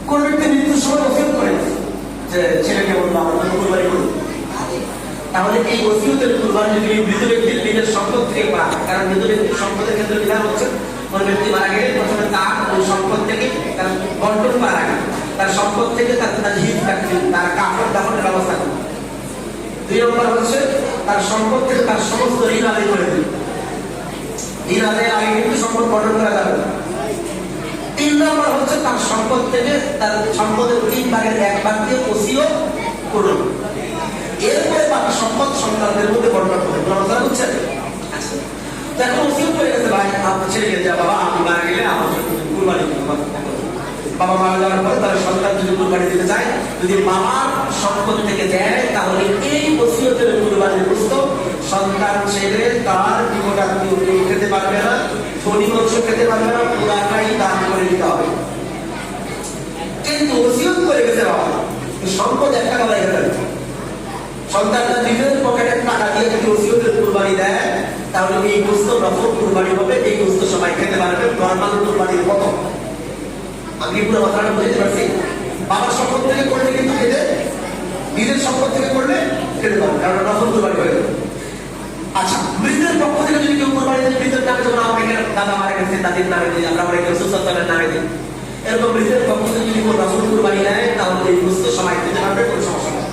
কোন ব্যক্তি মৃত্যুর সময় ওসিয়ত করে যে ছেলেকে বলবো আমরা তো কুরবানি করি, তাহলে এই ওসিয়তের কুরবানি যদি মৃত ব্যক্তির নিজের সম্পদ থেকে পায়, কারণ মৃত ব্যক্তির সম্পদের ক্ষেত্রে বিধান হচ্ছে কোন ব্যক্তি মারা গেলে প্রথমে তার ওই সম্পদ থেকে তার বন্টন করার আগে তার সম্পদ থেকে তার হিত তার কাপড় দাফনের ব্যবস্থা করবে। 2 নম্বর হচ্ছে তার সম্পদ থেকে তার সমস্ত ঋণ আদায় করে দিবে। ঋণ আদায়ের আগে কিন্তু সম্পদ বন্টন করা যাবে না। 3 নম্বর হচ্ছে তার সম্পদ থেকে তার সম্পদের 3 ভাগের 1 ভাগ দিয়ে ওসিয়ত করবে। এরপরে বাকি সম্পদ সন্তানদের মধ্যে বন্টন করবে। কথা বুঝছেন? এখন ওসিয়ত করে গেছে, ভাই আপনার ছেলেকে যা বাবা আমি মারা গেলে আমার কুরবানি দিতে, বাবা মারা যাওয়ার পরে তার সন্তান যদি কুরবানি দিতে চায়, যদি বাবার সম্পদ থেকে দেয় তাহলে এই ওসিয়তের কুরবানির গোশত সন্তান ছেলে তার নিকটাত্মীয় কেউ খেতে পারবে না, ধনী অংশ খেতে পারবে না, পুরাটাই দান করে দিতে হবে। কিন্তু ওসিয়ত করে গেছে বাবা, সম্পদ 1 টাকা বাইরে গেল, সন্তানরা নিজের পকেটের টাকা দিয়ে যদি ওসিয়তের কুরবানি দেয় তাহলে এই গোশত নফল কুরবানি হবে, এই গোশত সবাই খেতে পারবে, নরমাল কুরবানির মতো। আমি পুরো কথাটা বুঝতে পারছি? বাবার সম্পদ থেকে করলে কিন্তু খেতে, নিজের সম্পদ থেকে করলে খেতে পারবে, কারণ নফল কুরবানি হয়ে যাবে। আচ্ছা, মৃতের পক্ষ থেকে যদি কেউ কুরবানি দেয়, মৃতের নামে যেমন আমাকে দাদা মারা গেছে দাদির নামে দিই, আমরা অনেকে সুসানের নামে দিই, এরকম মৃতের পক্ষ থেকে যদি কোনো নফল কুরবানি দেয় তাহলে এই গোশত সবাই খেতে পারবে, কোনো সমস্যা নেই।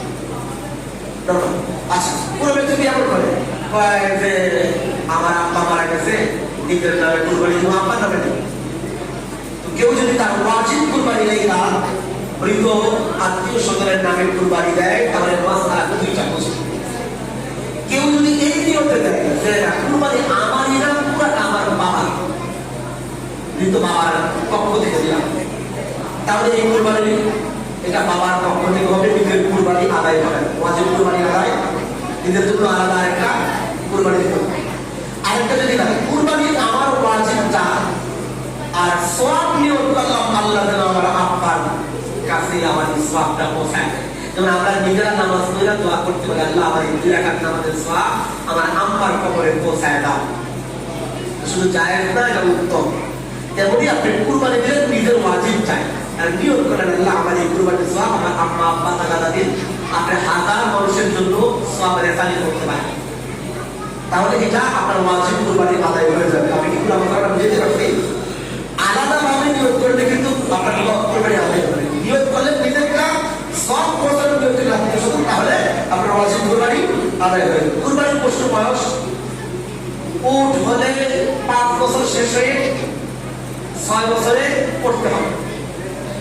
আচ্ছা, কোনো ব্যক্তি যদি এমন করে যে আমার আব্বা মারা গেছে, নিজের নামে কুরবানি দেবো, আব্বার নামে দেবো, কেউ যদি তার ওয়াজিব কুরবানি নেই না মৃত আত্মীয় স্বজনের নামে কুরবানি দেয় তাহলে মাসআলা 2টা বুঝে। কেউ যদি এই নিয়তে দেয় যে কুরবানি আমারই না, পুরোটা আমার বাবা, মৃত বাবার পক্ষ থেকে দিলাম, তাহলে এই কুরবানি এটা বাবার পক্ষ থেকে হবে, নিজের কুরবানি আদায় হবে, ওয়াজিব কুরবানি আদায়, নিজের জন্য আলাদা একটা কুরবানি দিতে হবে। আরেকটা যদি না কুরবানি আমার ওয়াজিবটা আর সওয়াব নিয়ত করলাম আল্লাহ যেন আমার আব্বার কাছে আমার সওয়াবটা পৌঁছায়। যেমন আমরা নিজেরা নামাজ পড়ে দোয়া করতে পারি, আল্লাহ আমার এই 2 রাকাত নামাজের সওয়াব আমার আম্মার কবরে পৌঁছায় দাও, শুধু জায়েজ না, এটা উত্তম। তেমনি আপনি কুরবানি দিলেন নিজের ওয়াজিব চাই আর নিয়ত করেন আল্লাহ আমার এই কুরবানির সওয়াব আমার আম্মা আব্বা দাদা দাদির, আপনি 1000 মানুষের জন্য সওয়াব রেফারি করতে পারেন, তাহলে এটা আপনার ওয়াজিব কুরবানি আদায় হয়ে যাবে। আমি কি পুরো কথাটা বুঝতে পারছি? আলাদাভাবে নিয়োগ করলে কিন্তু আপনার কুরবানি আদায় হবে। নিয়োগ করলে নিজেরটা সব বছরের ব্যক্তি রাখতে শুধু, তাহলে আপনার ওয়াজিব কুরবানি আদায় হয়ে যাবে। কুরবানির পশু বয়স উট হলে 5 বছর শেষ হয়ে 6 বছরে করতে হবে।